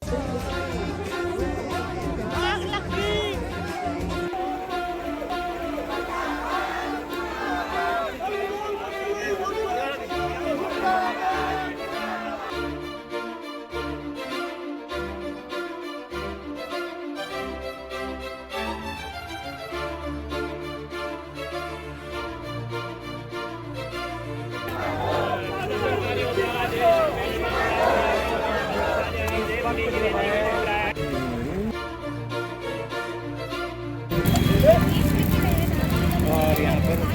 और यहाँ पर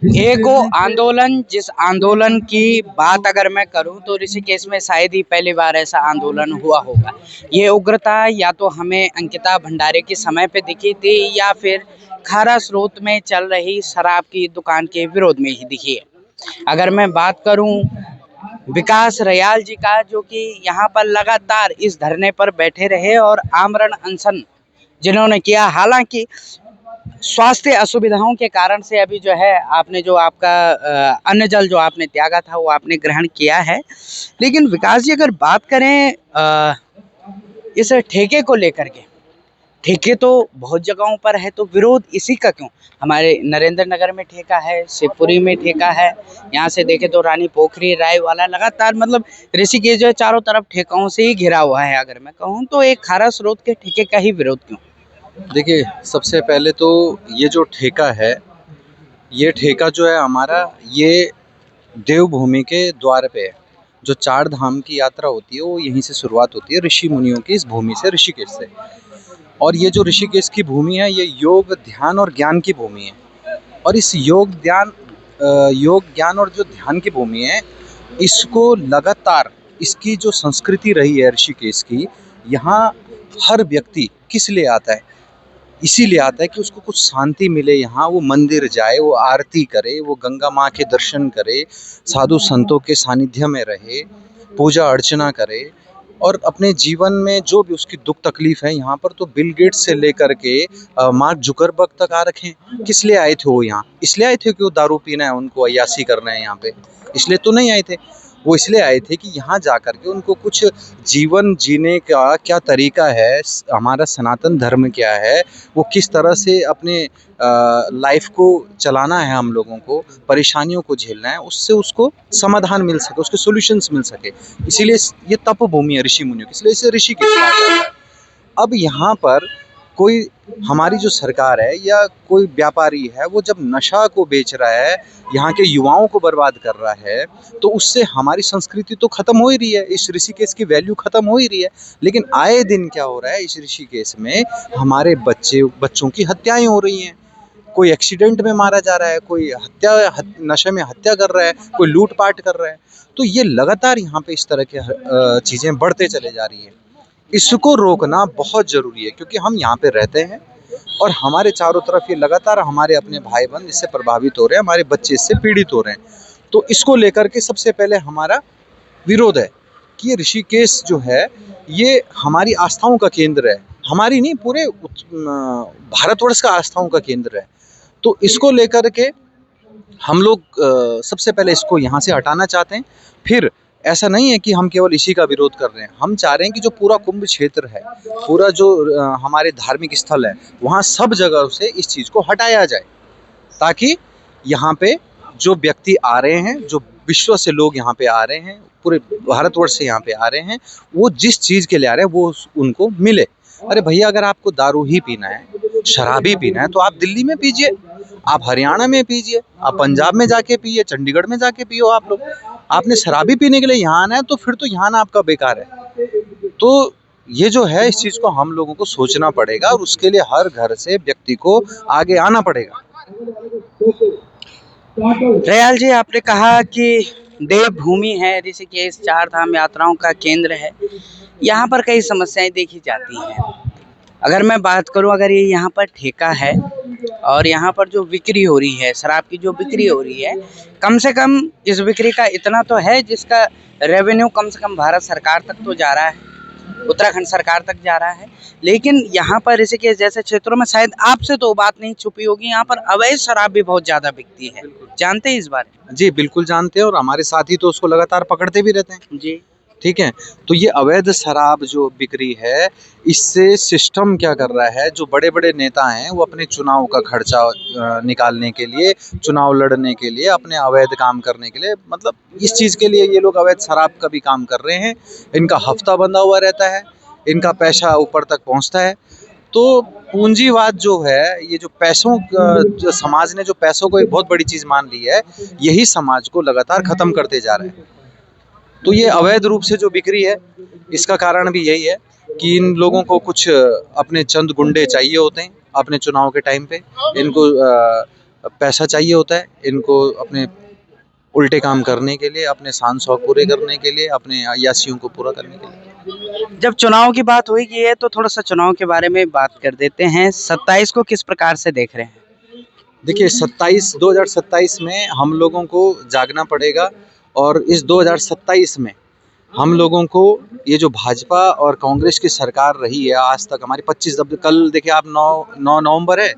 एक वो आंदोलन, जिस आंदोलन की बात अगर मैं करूं तो ऋषिकेश में शायद ही पहली बार ऐसा आंदोलन हुआ होगा। ये उग्रता या तो हमें अंकिता भंडारे के समय पे दिखी थी या फिर खारा स्रोत में चल रही शराब की दुकान के विरोध में ही दिखी है। अगर मैं बात करूं विकास रयाल जी का, जो कि यहाँ पर लगातार इस धरने पर बैठे रहे और आमरण अनशन जिन्होंने किया, हालांकि स्वास्थ्य असुविधाओं के कारण से अभी जो है आपने जो आपका अन्न जल जो आपने त्यागा था वो आपने ग्रहण किया है। लेकिन विकास जी अगर बात करें इस ठेके को लेकर के, ठेके तो बहुत जगहों पर है, तो विरोध इसी का क्यों? हमारे नरेंद्र नगर में ठेका है, शिवपुरी में ठेका है, यहाँ से देखें तो रानी पोखरी राय वाला, लगातार मतलब ऋषिकेश जो है चारों तरफ ठेकों से ही घिरा हुआ है। अगर मैं कहूँ तो एक खारा स्रोत के ठेके का ही विरोध क्यों? देखिए, सबसे पहले तो ये जो ठेका है, ये ठेका जो है हमारा, ये देवभूमि के द्वार पे है। जो 4 धाम की यात्रा होती है वो यहीं से शुरुआत होती है, ऋषि मुनियों की इस भूमि से, ऋषिकेश से। और ये जो ऋषिकेश की भूमि है, ये योग, ध्यान और ज्ञान की भूमि है। और इस योग ज्ञान और जो ध्यान की भूमि है, इसको लगातार, इसकी जो संस्कृति रही है ऋषिकेश की, यहाँ हर व्यक्ति किस लिए आता है? इसीलिए आता है कि उसको कुछ शांति मिले। यहाँ वो मंदिर जाए, वो आरती करे, वो गंगा माँ के दर्शन करे, साधु संतों के सानिध्य में रहे, पूजा अर्चना करे और अपने जीवन में जो भी उसकी दुख तकलीफ है, यहाँ पर तो बिल गेट्स से लेकर के मार्क जुकरबर्ग तक आ रखे हैं। किस लिए आए थे वो यहाँ? इसलिए आए थे कि वो दारू पीना है, उनको अय्यासी करना है यहाँ पे, इसलिए तो नहीं आए थे। वो इसलिए आए थे कि यहाँ जा कर के उनको कुछ जीवन जीने का क्या तरीका है, हमारा सनातन धर्म क्या है, वो किस तरह से अपने लाइफ को चलाना है, हम लोगों को परेशानियों को झेलना है, उससे उसको समाधान मिल सके, उसके सॉल्यूशंस मिल सके। इसीलिए ये तप भूमि है ऋषि मुनियों की, इसलिए इसे ऋषिकेश कहा जाता है। अब यहाँ पर कोई, हमारी जो सरकार है या कोई व्यापारी है, वो जब नशा को बेच रहा है, यहाँ के युवाओं को बर्बाद कर रहा है, तो उससे हमारी संस्कृति तो खत्म हो ही रही है, इस ऋषिकेश की वैल्यू खत्म हो ही रही है। लेकिन आए दिन क्या हो रहा है, इस ऋषिकेश में हमारे बच्चों की हत्याएं हो रही हैं। कोई एक्सीडेंट में मारा जा रहा है, कोई नशे में हत्या कर रहा है, कोई लूटपाट कर रहा है। तो ये लगातार यहाँ पे इस तरह के चीज़ें बढ़ते चले जा रही है। इसको रोकना बहुत ज़रूरी है, क्योंकि हम यहाँ पे रहते हैं और हमारे चारों तरफ ये लगातार हमारे अपने भाई बंद इससे प्रभावित हो रहे हैं, हमारे बच्चे इससे पीड़ित हो रहे हैं। तो इसको लेकर के सबसे पहले हमारा विरोध है कि ये ऋषिकेश जो है, ये हमारी आस्थाओं का केंद्र है, हमारी नहीं, पूरे भारतवर्ष का आस्थाओं का केंद्र है। तो इसको लेकर के हम लोग सबसे पहले इसको यहाँ से हटाना चाहते हैं। फिर ऐसा नहीं है कि हम केवल इसी का विरोध कर रहे हैं, हम चाह रहे हैं कि जो पूरा कुंभ क्षेत्र है, पूरा जो हमारे धार्मिक स्थल है, वहाँ सब जगह से इस चीज़ को हटाया जाए, ताकि यहाँ पे जो व्यक्ति आ रहे हैं, जो विश्व से लोग यहाँ पे आ रहे हैं, पूरे भारतवर्ष से यहाँ पे आ रहे हैं, वो जिस चीज़ के लिए आ रहे हैं वो उनको मिले। अरे भैया, अगर आपको दारू ही पीना है, शराब ही पीना है, तो आप दिल्ली में पीजिए, आप हरियाणा में पीजिए, आप पंजाब में जाके पिए, चंडीगढ़ में जाके पियो। आप लोग, आपने शराबी पीने के लिए यहाँ आना है, तो फिर तो यहाँ आना आपका बेकार है। तो ये जो है, इस चीज़ को हम लोगों को सोचना पड़ेगा और उसके लिए हर घर से व्यक्ति को आगे आना पड़ेगा। रयाल जी, आपने कहा कि देवभूमि है ऋषिकेश, 4 धाम यात्राओं का केंद्र है, यहाँ पर कई समस्याएं देखी जाती हैं। अगर मैं बात करूं, अगर ये यहाँ पर ठेका है और यहाँ पर जो बिक्री हो रही है, शराब की जो बिक्री हो रही है, कम से कम इस बिक्री का इतना तो है जिसका रेवेन्यू कम से कम भारत सरकार तक तो जा रहा है। उत्तराखंड सरकार तक जा रहा है। लेकिन यहाँ पर ऋषिकेश जैसे क्षेत्रों में शायद आपसे तो बात नहीं छुपी होगी, यहाँ पर अवैध शराब भी बहुत ज्यादा बिकती है, जानते हैं इस बारे में? जी बिल्कुल जानते हैं, और हमारे साथी तो उसको लगातार पकड़ते भी रहते हैं। जी। ठीक है, तो ये अवैध शराब जो बिक्री है, इससे सिस्टम क्या कर रहा है, जो बड़े बड़े नेता हैं वो अपने चुनाव का खर्चा निकालने के लिए, चुनाव लड़ने के लिए, अपने अवैध काम करने के लिए, मतलब इस चीज़ के लिए ये लोग अवैध शराब का भी काम कर रहे हैं। इनका हफ्ता बंधा हुआ रहता है, इनका पैसा ऊपर तक पहुंचता है। तो पूंजीवाद जो है, ये जो पैसों जो समाज ने जो पैसों को एक बहुत बड़ी चीज़ मान ली है, यही समाज को लगातार ख़त्म करते जा रहा है। तो ये अवैध रूप से जो बिक्री है, इसका कारण भी यही है कि इन लोगों को कुछ अपने चंद गुंडे चाहिए होते हैं अपने चुनाव के टाइम पे। इनको पैसा चाहिए होता है, इनको अपने उल्टे काम करने के लिए, अपने शान शौक पूरे करने के लिए, अपने अय्यासियों को पूरा करने के लिए। जब चुनाव की बात हुई है तो थोड़ा सा चुनाव के बारे में बात कर देते हैं। 27 को किस प्रकार से देख रहे हैं? देखिए 2027 में हम लोगों को जागना पड़ेगा, और इस 2027 में हम लोगों को ये जो भाजपा और कांग्रेस की सरकार रही है आज तक, हमारी 25 अब कल देखिए आप 9 नवंबर है,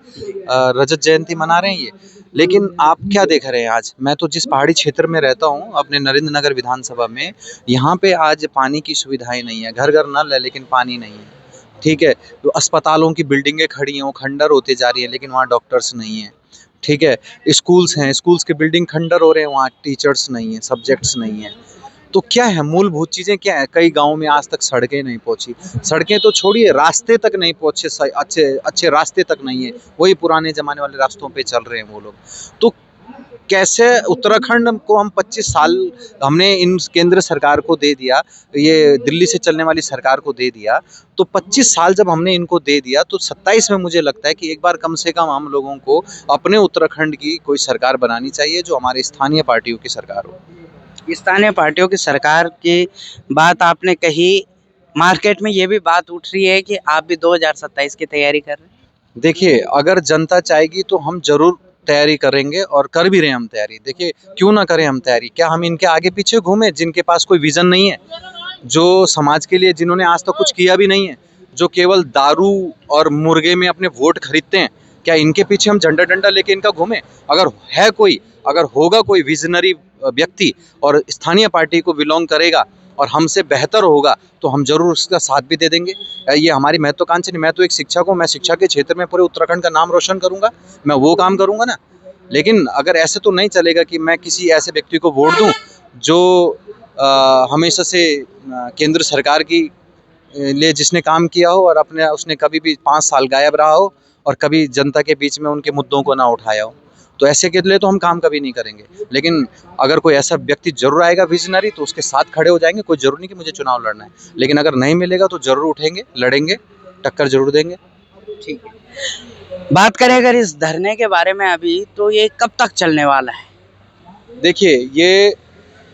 रजत जयंती मना रहे हैं ये। लेकिन आप क्या देख रहे हैं आज? मैं तो जिस पहाड़ी क्षेत्र में रहता हूँ अपने नरेंद्र नगर विधानसभा में, यहाँ पे आज पानी की सुविधाएं नहीं है, घर घर नल है लेकिन पानी नहीं है। ठीक है, तो अस्पतालों की बिल्डिंगें खड़ी हैं, वो खंडर होते जा रही है, लेकिन वहाँ डॉक्टर्स नहीं है। ठीक है, स्कूल्स हैं, स्कूल्स के बिल्डिंग खंडर हो रहे हैं, वहाँ टीचर्स नहीं है, सब्जेक्ट्स नहीं है। तो क्या है, मूलभूत चीज़ें क्या है? कई गाँव में आज तक सड़कें नहीं पहुँची, सड़कें तो छोड़िए, रास्ते तक नहीं पहुँचे, अच्छे अच्छे रास्ते तक नहीं है, वही पुराने ज़माने वाले रास्तों पे चल रहे हैं वो लोग। तो कैसे उत्तराखंड को हम 25 साल हमने इन केंद्र सरकार को दे दिया, ये दिल्ली से चलने वाली सरकार को दे दिया, तो 25 साल जब हमने इनको दे दिया, तो 27 में मुझे लगता है कि एक बार कम से कम हम लोगों को अपने उत्तराखंड की कोई सरकार बनानी चाहिए जो हमारे स्थानीय पार्टियों की सरकार हो। स्थानीय पार्टियों की सरकार की बात आपने कही, मार्केट में ये भी बात उठ रही है कि आप भी 2027 की तैयारी कर रहे हैं। देखिए, अगर जनता चाहेगी तो हम ज़रूर तैयारी करेंगे, और कर भी रहे हैं हम तैयारी। देखिए, क्यों ना करें हम तैयारी? क्या हम इनके आगे पीछे घूमें जिनके पास कोई विज़न नहीं है, जो समाज के लिए जिन्होंने आज तक कुछ किया भी नहीं है, जो केवल दारू और मुर्गे में अपने वोट खरीदते हैं? क्या इनके पीछे हम झंडा डंडा लेके इनका घूमें? अगर होगा कोई विजनरी व्यक्ति और स्थानीय पार्टी को बिलोंग करेगा और हमसे बेहतर होगा, तो हम जरूर उसका साथ भी दे देंगे। ये हमारी महत्वाकांक्षा नहीं। मैं तो एक शिक्षक हूँ, मैं शिक्षा के क्षेत्र में पूरे उत्तराखंड का नाम रोशन करूंगा, मैं वो काम करूंगा ना। लेकिन अगर ऐसे तो नहीं चलेगा कि मैं किसी ऐसे व्यक्ति को वोट दूं जो हमेशा से केंद्र सरकार की लिए जिसने काम किया हो, और अपने उसने कभी भी 5 साल गायब रहा हो और कभी जनता के बीच में उनके मुद्दों को ना उठाया हो। तो ऐसे के लिए तो हम काम कभी नहीं करेंगे। लेकिन अगर कोई ऐसा व्यक्ति जरूर आएगा विजनरी, तो उसके साथ खड़े हो जाएंगे। कोई जरूर नहीं कि मुझे चुनाव लड़ना है, लेकिन अगर नहीं मिलेगा तो जरूर उठेंगे, लड़ेंगे, टक्कर जरूर देंगे। ठीक है, बात करें अगर इस धरने के बारे में अभी, तो ये कब तक चलने वाला है? देखिए, ये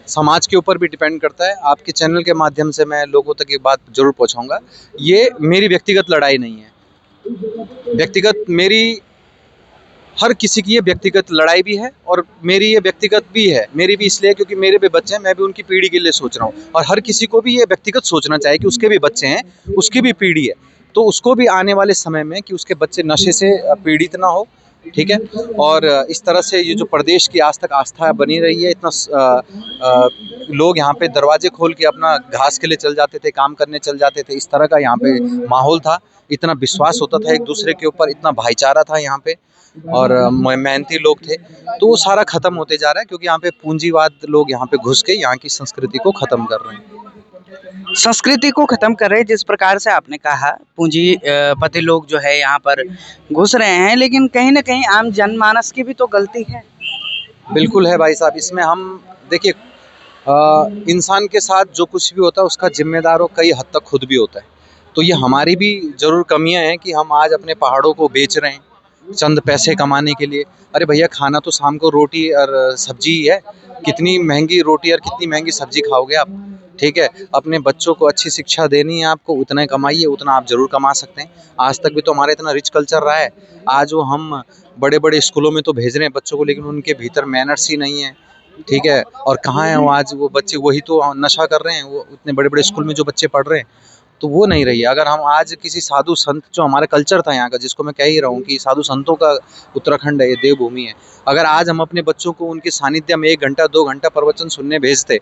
समाज के ऊपर भी डिपेंड करता है। आपके चैनल के माध्यम से मैं लोगों तक ये बात जरूर पहुंचाऊंगा। ये मेरी व्यक्तिगत लड़ाई नहीं है। व्यक्तिगत मेरी, हर किसी की ये व्यक्तिगत लड़ाई भी है, और मेरी ये व्यक्तिगत भी है। मेरी भी इसलिए क्योंकि मेरे भी बच्चे हैं, मैं भी उनकी पीढ़ी के लिए सोच रहा हूँ। और हर किसी को भी ये व्यक्तिगत सोचना चाहिए कि उसके भी बच्चे हैं, उसकी भी पीढ़ी है, तो उसको भी आने वाले समय में कि उसके बच्चे नशे से पीड़ित ना हो। ठीक है, और इस तरह से ये जो प्रदेश की आज तक आस्था बनी रही है, इतना लोग यहाँ पे दरवाजे खोल के अपना घास के लिए चल जाते थे, काम करने चल जाते थे, इस तरह का यहाँ पे माहौल था, इतना विश्वास होता था एक दूसरे के ऊपर, इतना भाईचारा था यहाँ पे, और मेहनती लोग थे। तो वो सारा खत्म होते जा रहा है, क्योंकि यहाँ पे पूंजीवाद लोग यहाँ पे घुस के यहाँ की संस्कृति को खत्म कर रहे हैं। संस्कृति को खत्म कर रहे हैं, जिस प्रकार से आपने कहा, पूंजीपति लोग जो है यहाँ पर घुस रहे हैं, लेकिन कहीं ना कहीं आम जनमानस की भी तो गलती है। बिल्कुल है भाई साहब, इसमें हम देखिए, इंसान के साथ जो कुछ भी होता है उसका जिम्मेदार वो कई हद तक खुद भी होता है। तो ये हमारी भी जरूर कमियां हैं कि हम आज अपने पहाड़ों को बेच रहे हैं चंद पैसे कमाने के लिए। अरे भैया, खाना तो शाम को रोटी और सब्जी ही है। कितनी महंगी रोटी और कितनी महंगी सब्जी खाओगे आप? ठीक है, अपने बच्चों को अच्छी शिक्षा देनी है आपको, उतना ही कमाइए, उतना आप जरूर कमा सकते हैं। आज तक भी तो हमारा इतना रिच कल्चर रहा है। आज वो हम बड़े बड़े स्कूलों में तो भेज रहे हैं बच्चों को, लेकिन उनके भीतर मैनर्स ही नहीं है। ठीक है, और कहाँ है वो आज वो बच्चे? वही तो नशा कर रहे हैं, वो इतने बड़े बड़े स्कूल में जो बच्चे पढ़ रहे हैं। तो वो नहीं रही है। अगर हम आज किसी साधु संत, जो हमारा कल्चर था यहाँ का, जिसको मैं कह ही रहा हूँ कि साधु संतों का उत्तराखंड है, ये देवभूमि है, अगर आज हम अपने बच्चों को उनके सानिध्य में 1 घंटा 2 घंटा प्रवचन सुनने भेजते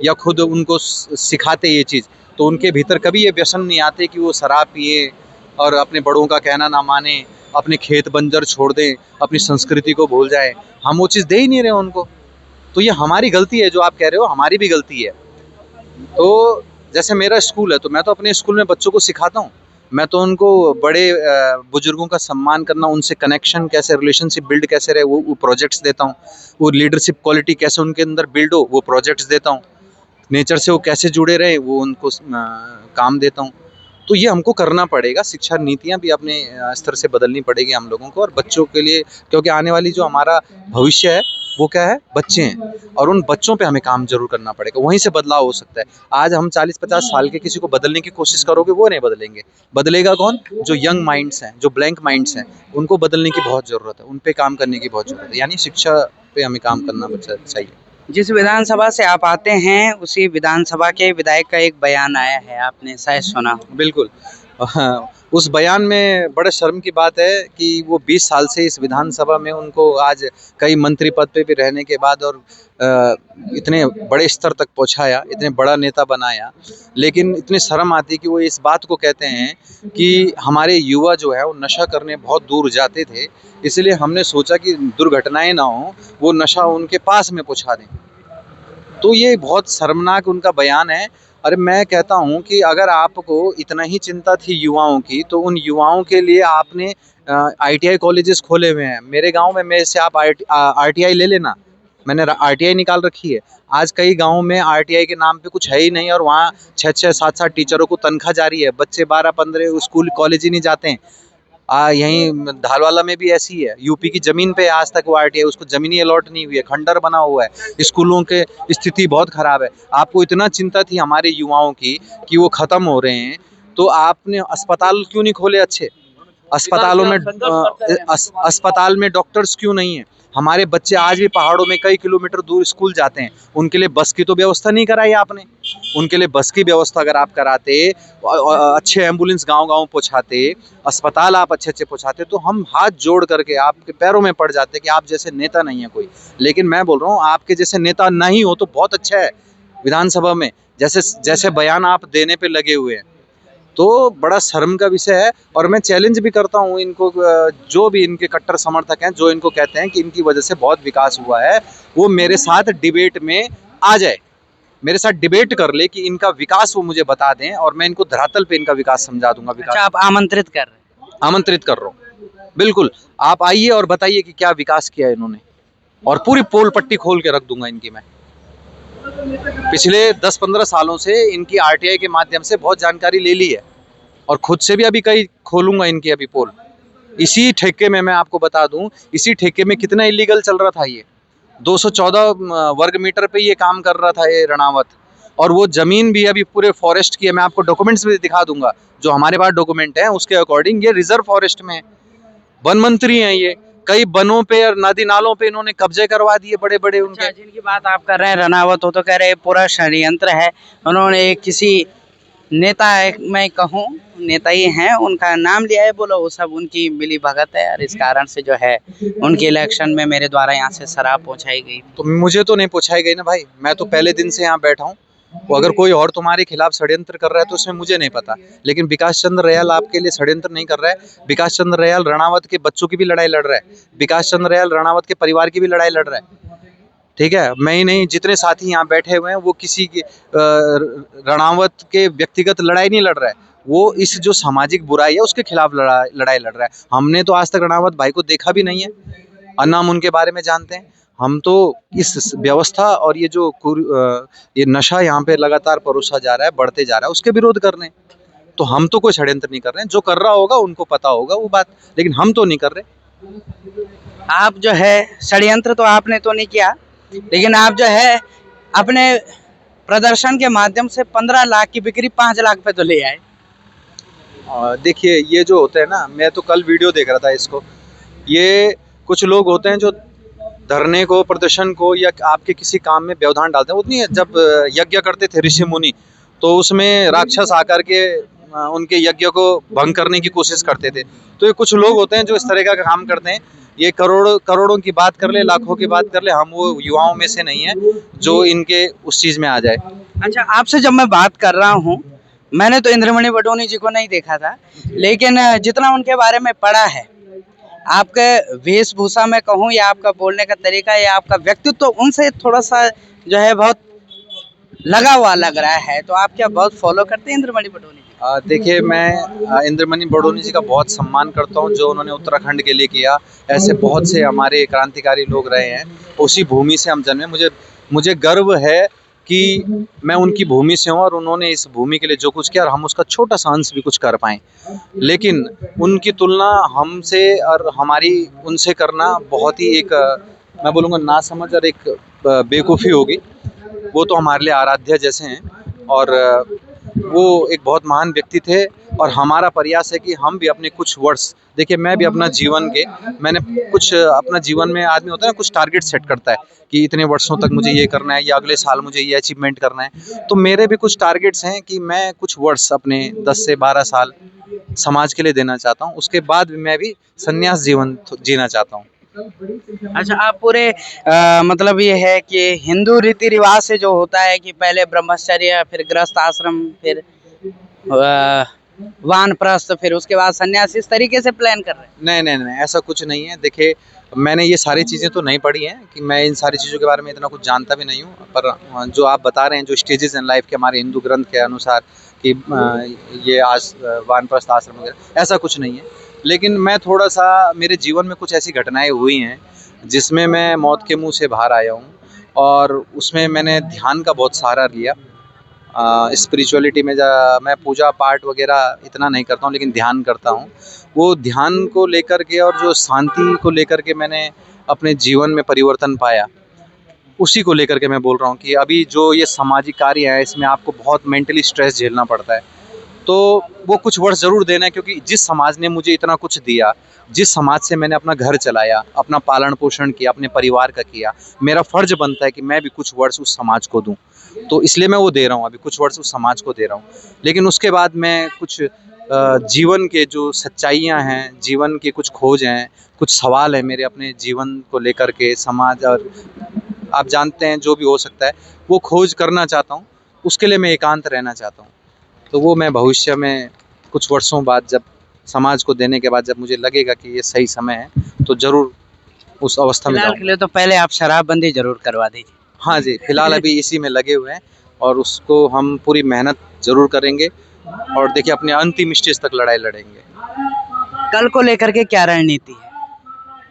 या खुद उनको सिखाते ये चीज़, तो उनके भीतर कभी ये व्यसन नहीं आते कि वो शराब पिए और अपने बड़ों का कहना ना माने, अपने खेत बंजर छोड़ दें, अपनी संस्कृति को भूल जाए। हम वो चीज़ दे ही नहीं रहे उनको। तो ये हमारी गलती है, जो आप कह रहे हो हमारी भी गलती है। तो जैसे मेरा स्कूल है, तो मैं तो अपने स्कूल में बच्चों को सिखाता हूँ। मैं तो उनको बड़े बुजुर्गों का सम्मान करना, उनसे कनेक्शन कैसे, रिलेशनशिप बिल्ड कैसे रहे, वो प्रोजेक्ट्स देता हूँ। वो लीडरशिप क्वालिटी कैसे उनके अंदर बिल्ड हो, वो प्रोजेक्ट्स देता हूँ। नेचर से वो कैसे जुड़े रहे, वो उनको काम देता हूँ। तो ये हमको करना पड़ेगा। शिक्षा नीतियाँ भी अपने स्तर से बदलनी पड़ेगी हम लोगों को, और बच्चों के लिए, क्योंकि आने वाली जो हमारा भविष्य है वो क्या है, बच्चे हैं, और उन बच्चों पे हमें काम जरूर करना पड़ेगा। वहीं से बदलाव हो सकता है। आज हम 40-50 साल के किसी को बदलने की कोशिश करोगे, वो नहीं बदलेंगे। बदलेगा कौन? जो यंग माइंड्स हैं, जो ब्लैंक माइंड्स हैं, उनको बदलने की बहुत ज़रूरत है, उन पे काम करने की बहुत ज़रूरत है। यानी शिक्षा पे हमें काम करना चाहिए। जिस विधानसभा से आप आते हैं, उसी विधानसभा के विधायक का एक बयान आया है, आपने शायद सुना हो। बिल्कुल। हाँ, उस बयान में बड़े शर्म की बात है कि वो 20 साल से इस विधानसभा में, उनको आज कई मंत्री पद पे भी रहने के बाद और इतने बड़े स्तर तक पहुंचाया, इतने बड़ा नेता बनाया, लेकिन इतनी शर्म आती कि वो इस बात को कहते हैं कि हमारे युवा जो है वो नशा करने बहुत दूर जाते थे, इसलिए हमने सोचा कि दुर्घटनाएं ना हो, वो नशा उनके पास में पहुंचा दें। तो ये बहुत शर्मनाक उनका बयान है। अरे मैं कहता हूँ कि अगर आपको इतना ही चिंता थी युवाओं की, तो उन युवाओं के लिए आपने ITI कॉलेजेस खोले हुए हैं। मेरे गांव में मेरे से आप RTI ले लेना, मैंने RTI निकाल रखी है। आज कई गाँव में RTI के नाम पे कुछ है ही नहीं, और वहाँ 6-6, 7-7 टीचरों को तनख्वाह जारी है। बच्चे 12-15 स्कूल कॉलेज ही नहीं जाते हैं। यहीं धालवाला में भी ऐसी है। यूपी की ज़मीन पे आज तक वो RTI, उसको ज़मीन ही अलॉट नहीं हुई है, खंडर बना हुआ है। स्कूलों के स्थिति बहुत ख़राब है। आपको इतना चिंता थी हमारे युवाओं की कि वो ख़त्म हो रहे हैं, तो आपने अस्पताल क्यों नहीं खोले अच्छे? अस्पताल में डॉक्टर्स क्यों नहीं है? हमारे बच्चे आज भी पहाड़ों में कई किलोमीटर दूर स्कूल जाते हैं, उनके लिए बस की तो व्यवस्था नहीं कराई आपने। उनके लिए बस की व्यवस्था अगर आप कराते, अच्छे एम्बुलेंस गांव-गांव पहुंचाते, अस्पताल आप अच्छे-अच्छे पहुंचाते, तो हम हाथ जोड़ करके आपके पैरों में पड़ जाते कि आप जैसे नेता नहीं है कोई। लेकिन मैं बोल रहा हूँ, आपके जैसे नेता नहीं हो तो बहुत अच्छा है। विधानसभा में जैसे बयान आप देने पे लगे हुए हैं, तो बड़ा शर्म का विषय है। और मैं चैलेंज भी करता हूँ इनको, जो भी इनके कट्टर समर्थक हैं, जो इनको कहते हैं कि इनकी वजह से बहुत विकास हुआ है, वो मेरे साथ डिबेट में आ जाए, मेरे साथ डिबेट कर ले कि इनका विकास वो मुझे बता दें, और मैं इनको धरातल पे इनका विकास समझा दूंगा। अच्छा, आप आमंत्रित कर रहे हैं? आमंत्रित कर रहा हूँ, बिल्कुल। आप आइए और बताइए कि क्या विकास किया है इन्होंने, और पूरी पोल पट्टी खोल के रख दूंगा इनकी मैं। पिछले 10-15 सालों से इनकी RTI के माध्यम से बहुत जानकारी ले ली है, और खुद से भी अभी कई खोलूंगा इनकी अभी पोल। इसी ठेके में, मैं आपको बता दूं, इसी ठेके में कितना इलीगल चल रहा था। ये 214 वर्ग मीटर पे ये काम कर रहा था ये रणावत, और वो जमीन भी अभी पूरे फॉरेस्ट की है। मैं आपको डॉक्यूमेंट्स भी दिखा दूंगा, जो हमारे पास डॉक्यूमेंट हैं उसके अकॉर्डिंग ये रिजर्व फॉरेस्ट में है। वन मंत्री हैं ये, कई वनों पे और नदी नालों पे इन्होंने कब्जे करवा दिए बड़े बड़े उनके। अच्छा, जिनकी बात आप कर रहे हैं रनावत, हो तो कह रहे हैं पूरा षड्यंत्र है। उन्होंने किसी नेता है, मैं कहूँ नेता ही हैं, उनका नाम लिया है, बोलो वो सब उनकी मिली भगत है, और इस कारण से जो है उनके इलेक्शन में मेरे द्वारा यहाँ से शराब पहुँचाई गई। तो मुझे तो नहीं पहुँचाई गई ना भाई, मैं तो पहले दिन से यहाँ बैठा हूँ। वो अगर कोई और तुम्हारे खिलाफ षड्यंत्र कर रहा है तो उसमें मुझे नहीं पता, लेकिन विकास चंद्र रयाल आपके लिए षड्यंत्र नहीं कर रहा है। विकास चंद्र रयाल रणावत के बच्चों की भी लड़ाई लड़ रहा है, विकास चंद्र रयाल रणावत के परिवार की भी लड़ाई लड़ रहा है। ठीक है, मैं ही नहीं, जितने साथी यहाँ बैठे हुए हैं वो किसी की रणावत के व्यक्तिगत लड़ाई नहीं लड़ रहा है, वो इस जो सामाजिक बुराई है उसके खिलाफ लड़ाई लड़ रहा है। हमने तो आज तक रणावत भाई को देखा भी नहीं है, और ना हम उनके बारे में जानते हैं। हम तो इस व्यवस्था और ये जो ये नशा यहाँ पे लगातार परोसा जा रहा है, बढ़ते जा रहा है, उसके विरोध कर रहे हैं। तो हम तो कोई षड्यंत्र नहीं कर रहे हैं, जो कर रहा होगा उनको पता होगा वो बात, लेकिन हम तो नहीं कर रहे। आप जो है षड्यंत्र तो आपने तो नहीं किया, लेकिन आप जो है अपने प्रदर्शन के माध्यम से 15 लाख की बिक्री 5 लाख पे तो ले आए। देखिए, ये जो होते हैं ना, मैं तो कल वीडियो देख रहा था इसको, ये कुछ लोग होते हैं जो धरने को, प्रदर्शन को, या आपके किसी काम में व्यवधान डालते हैं। उतनी जब यज्ञ करते थे ऋषि मुनि, तो उसमें राक्षस आकर के उनके यज्ञ को भंग करने की कोशिश करते थे। तो ये कुछ लोग होते हैं जो इस तरह का काम करते हैं। ये करोड़ों करोड़ों की बात कर ले, लाखों की बात कर ले, हम वो युवाओं में से नहीं है जो इनके उस चीज में आ जाए। अच्छा, आपसे जब मैं बात कर रहा हूँ, मैंने तो इंद्रमणि बडोनी जी को नहीं देखा था, लेकिन जितना उनके बारे में पढ़ा है, आपके वेशभूषा में कहूँ या आपका बोलने का तरीका या आपका व्यक्तित्व तो उनसे थोड़ा सा जो है बहुत लगा हुआ लग रहा है। तो आप क्या बहुत फॉलो करते हैं इंद्रमणि बडोनी जी? देखिए, मैं इंद्रमणि बडोनी जी का बहुत सम्मान करता हूँ जो उन्होंने उत्तराखंड के लिए किया। ऐसे बहुत से हमारे क्रांतिकारी लोग रहे हैं, उसी भूमि से हम जन्मे। मुझे गर्व है कि मैं उनकी भूमि से हूँ और उन्होंने इस भूमि के लिए जो कुछ किया और हम उसका छोटा सा अंश भी कुछ कर पाएँ। लेकिन उनकी तुलना हमसे और हमारी उनसे करना बहुत ही एक मैं बोलूँगा नासमझ और एक बेवकूफ़ी होगी। वो तो हमारे लिए आराध्य जैसे हैं और वो एक बहुत महान व्यक्ति थे और हमारा प्रयास है कि हम भी अपने कुछ वर्ष, देखिए मैं भी अपना जीवन के मैंने कुछ अपना जीवन में आदमी होता है ना कुछ टारगेट सेट करता है कि इतने वर्षों तक मुझे ये करना है या अगले साल मुझे ये अचीवमेंट करना है। तो मेरे भी कुछ टारगेट्स हैं कि मैं कुछ वर्ष अपने 10 से 12 साल समाज के लिए देना चाहता हूँ। उसके बाद मैं भी संन्यास जीवन जीना चाहता हूँ। अच्छा, आप पूरे मतलब ये है कि हिंदू रीति रिवाज से जो होता है कि पहले ब्रह्मचर्य, फिर गृहस्थ आश्रम, फिर वानप्रस्थ, फिर उसके बाद सन्यास, इस तरीके से प्लान कर रहे हैं? नहीं, ऐसा कुछ नहीं है। देखिए, मैंने ये सारी चीज़ें तो नहीं पढ़ी हैं कि मैं इन सारी चीज़ों के बारे में इतना कुछ जानता भी नहीं हूँ। पर जो आप बता रहे हैं, जो स्टेजेस इन लाइफ के हमारे हिंदू ग्रंथ के अनुसार कि ये वानप्रस्थ आश्रम वगैरह, ऐसा कुछ नहीं है। लेकिन मैं थोड़ा-सा मेरे जीवन में कुछ ऐसी घटनाएँ हुई हैं, जिसमें मैं मौत के मुँह से बाहर आया हूँ और उसमें मैंने ध्यान का बहुत सहारा लिया। स्पिरिचुअलिटी में मैं पूजा पाठ वगैरह इतना नहीं करता हूँ लेकिन ध्यान करता हूँ। वो ध्यान को लेकर के और जो शांति को लेकर के मैंने अपने जीवन में परिवर्तन पाया, उसी को लेकर के मैं बोल रहा हूँ कि अभी जो ये सामाजिक कार्य है इसमें आपको बहुत मेंटली स्ट्रेस झेलना पड़ता है। तो वो कुछ वर्ष ज़रूर देना है क्योंकि जिस समाज ने मुझे इतना कुछ दिया, जिस समाज से मैंने अपना घर चलाया, अपना पालन पोषण किया, अपने परिवार का किया, मेरा फ़र्ज़ बनता है कि मैं भी कुछ वर्ष उस समाज को दूँ। तो इसलिए मैं वो दे रहा हूँ, अभी कुछ वर्ष उस समाज को दे रहा हूँ। लेकिन उसके बाद मैं कुछ जीवन के जो सच्चाइयाँ हैं, जीवन की कुछ खोज हैं, कुछ सवाल हैं मेरे अपने जीवन को लेकर के, समाज और आप जानते हैं जो भी हो सकता है, वो खोज करना चाहता हूँ। उसके लिए मैं एकांत रहना चाहता हूँ। तो वो मैं भविष्य में कुछ वर्षों बाद जब समाज को देने के बाद जब मुझे लगेगा कि ये सही समय है, तो ज़रूर उस अवस्था में फिलहाल के जाऊँगा। लिए तो पहले आप शराबबंदी जरूर करवा दीजिए। हाँ जी, फिलहाल अभी इसी में लगे हुए हैं और उसको हम पूरी मेहनत ज़रूर करेंगे और देखिए अपने अंतिम स्टेज तक लड़ाई लड़ेंगे। कल को लेकर के क्या रणनीति है?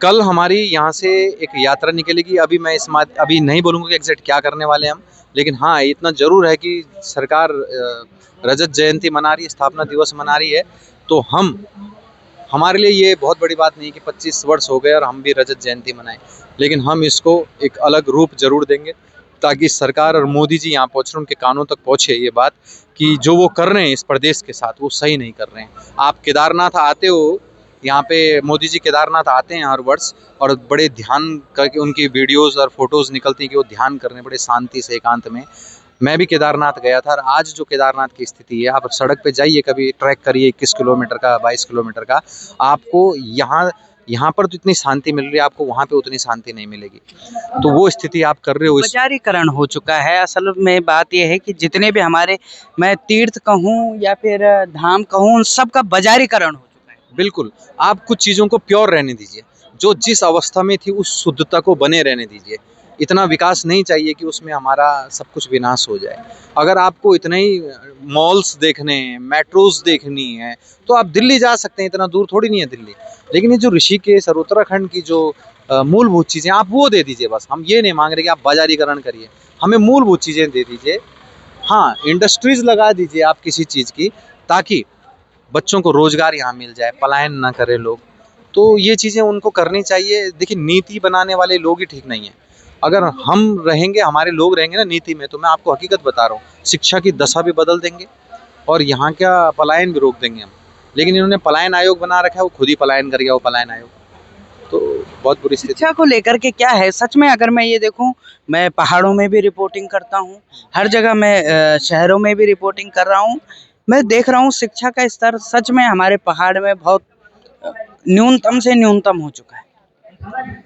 कल हमारी यहाँ से एक यात्रा निकलेगी। अभी मैं अभी नहीं बोलूँगा कि एग्जैक्ट क्या करने वाले हैं हम, लेकिन हाँ इतना ज़रूर है कि सरकार रजत जयंती मना रही है, स्थापना दिवस मना रही है। तो हमारे लिए ये बहुत बड़ी बात नहीं है कि 25 वर्ष हो गए और हम भी रजत जयंती मनाएं, लेकिन हम इसको एक अलग रूप ज़रूर देंगे ताकि सरकार और मोदी जी यहाँ पहुँच रहे हैं, उनके कानों तक पहुँचे ये बात कि जो वो कर रहे हैं इस प्रदेश के साथ वो सही नहीं कर रहे हैं। आप केदारनाथ आते हो, यहाँ पे मोदी जी केदारनाथ आते हैं हर वर्ष और बड़े ध्यान करके उनकी वीडियोस और फोटोज़ निकलती हैं कि वो ध्यान कर रहे हैं बड़े शांति से एकांत में। मैं भी केदारनाथ गया था और आज जो केदारनाथ की स्थिति है, आप सड़क पे जाइए, कभी ट्रैक करिए 21 किलोमीटर का, 22 किलोमीटर का, आपको यहाँ पर तो इतनी शांति मिल रही है, आपको वहाँ पे उतनी शांति नहीं मिलेगी। तो वो स्थिति आप कर रहे हो इस बाजारीकरण हो चुका है। असल में बात यह है कि जितने भी हमारे, मैं तीर्थ कहूँ या फिर धाम कहूँ, उन सब का बाजारीकरण हो चुका है। बिल्कुल, आप कुछ चीज़ों को प्योर रहने दीजिए, जो जिस अवस्था में थी उस शुद्धता को बने रहने दीजिए। इतना विकास नहीं चाहिए कि उसमें हमारा सब कुछ विनाश हो जाए। अगर आपको इतने ही मॉल्स देखने हैं, मेट्रोज़ देखनी है, तो आप दिल्ली जा सकते हैं, इतना दूर थोड़ी नहीं है दिल्ली। लेकिन ये जो ऋषिकेश और उत्तराखंड की जो मूलभूत चीज़ें आप वो दे दीजिए बस। हम ये नहीं मांग रहे कि आप बाजारीकरण करिए, हमें मूलभूत चीज़ें दे दीजिए। हाँ, इंडस्ट्रीज़ लगा दीजिए आप किसी चीज़ की, ताकि बच्चों को रोज़गार यहाँ मिल जाए, पलायन ना करें लोग। तो ये चीज़ें उनको करनी चाहिए। देखिए, नीति बनाने वाले लोग ही ठीक नहीं हैं। अगर हम रहेंगे, हमारे लोग रहेंगे ना नीति में, तो मैं आपको हकीकत बता रहा हूँ, शिक्षा की दशा भी बदल देंगे और यहाँ का पलायन भी रोक देंगे हम। लेकिन इन्होंने पलायन आयोग बना रखा है, वो खुद ही पलायन कर गया वो पलायन आयोग। तो बहुत बुरी स्थिति। शिक्षा को लेकर के क्या है सच में, अगर मैं ये देखूं, मैं पहाड़ों में भी रिपोर्टिंग करता हूं, हर जगह मैं शहरों में भी रिपोर्टिंग कर रहा हूं, मैं देख रहा हूं शिक्षा का स्तर सच में हमारे पहाड़ में बहुत न्यूनतम से न्यूनतम हो चुका है।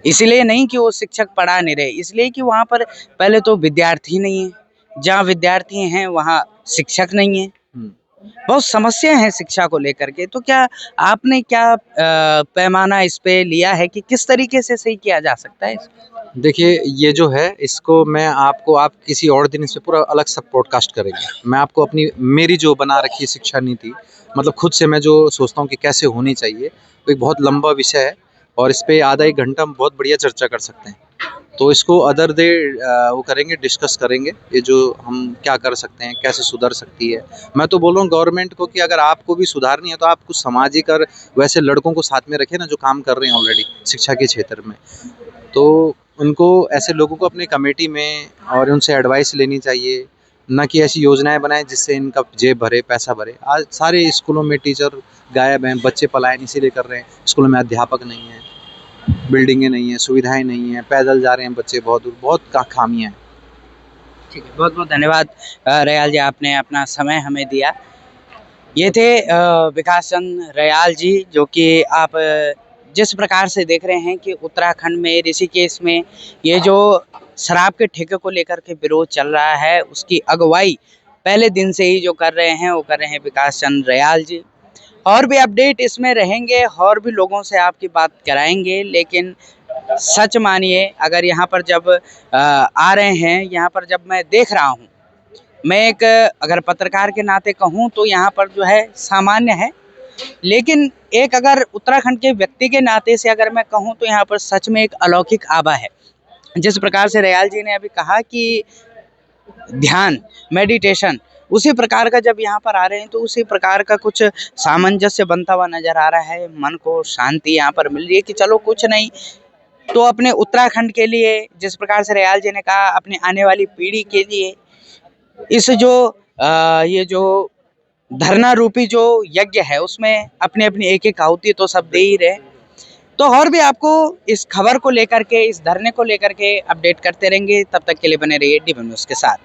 इसलिए नहीं कि वो शिक्षक पढ़ा नहीं रहे, इसलिए कि वहाँ पर पहले तो विद्यार्थी नहीं है, जहाँ विद्यार्थी हैं वहाँ शिक्षक नहीं है। हम्म। बहुत समस्या है शिक्षा को लेकर के। तो क्या आपने क्या पैमाना इस पे लिया है कि किस तरीके से सही किया जा सकता है इसको? देखिए, ये जो है इसको मैं आपको, आप किसी और दिन इस पे पूरा अलग सा पॉडकास्ट करेंगे। मैं आपको अपनी, मेरी जो बना रखी है शिक्षा नीति, मतलब खुद से मैं जो सोचता हूँ कि कैसे होनी चाहिए, तो एक बहुत लंबा विषय है और इस पे आधा 1 घंटा हम बहुत बढ़िया चर्चा कर सकते हैं। तो इसको अदर डे वो करेंगे, डिस्कस करेंगे, ये जो हम क्या कर सकते हैं, कैसे सुधर सकती है। मैं तो बोल रहा हूँ गवर्नमेंट को कि अगर आपको भी सुधारनी है तो आप कुछ सामाजिक और वैसे लड़कों को साथ में रखें ना, जो काम कर रहे हैं ऑलरेडी शिक्षा के क्षेत्र में। तो उनको, ऐसे लोगों को अपनी कमेटी में और उनसे एडवाइस लेनी चाहिए, ना कि ऐसी योजनाएं बनाएं जिससे इनका जेब भरे, पैसा भरे। आज सारे स्कूलों में टीचर गायब हैं, बच्चे पलायन इसीलिए कर रहे हैं, स्कूलों में अध्यापक नहीं है, बिल्डिंगें नहीं है, सुविधाएं नहीं है, पैदल जा रहे हैं बच्चे बहुत दूर, बहुत खामियां हैं। ठीक है, बहुत बहुत धन्यवाद रयाल जी, आपने अपना समय हमें दिया। ये थे विकास चंद रयाल जी, जो कि आप जिस प्रकार से देख रहे हैं कि उत्तराखंड में ऋषिकेश में ये जो शराब के ठेके को लेकर के विरोध चल रहा है, उसकी अगुवाई पहले दिन से ही जो कर रहे हैं वो कर रहे हैं विकास चंद रयाल जी। और भी अपडेट इसमें रहेंगे और भी लोगों से आपकी बात कराएंगे, लेकिन सच मानिए अगर यहाँ पर जब आ रहे हैं, यहाँ पर जब मैं देख रहा हूँ, मैं एक अगर पत्रकार के नाते कहूँ तो यहाँ पर जो है सामान्य है, लेकिन एक अगर उत्तराखंड के व्यक्ति के नाते से अगर मैं कहूँ तो यहाँ पर सच में एक अलौकिक आभा है। जिस प्रकार से रयाल जी ने अभी कहा कि ध्यान, मेडिटेशन, उसी प्रकार का जब यहाँ पर आ रहे हैं तो उसी प्रकार का कुछ सामंजस्य बनता हुआ नजर आ रहा है। मन को शांति यहाँ पर मिल रही है कि चलो कुछ नहीं तो अपने उत्तराखंड के लिए, जिस प्रकार से रयाल जी ने कहा, अपने आने वाली पीढ़ी के लिए इस जो ये जो धरना रूपी जो यज्ञ है उसमें अपनी अपनी एक एक आहुति तो सब दे ही रहे। तो और भी आपको इस खबर को लेकर के, इस धरने को लेकर के अपडेट करते रहेंगे। तब तक के लिए बने रहिए DW न्यूज़ के साथ।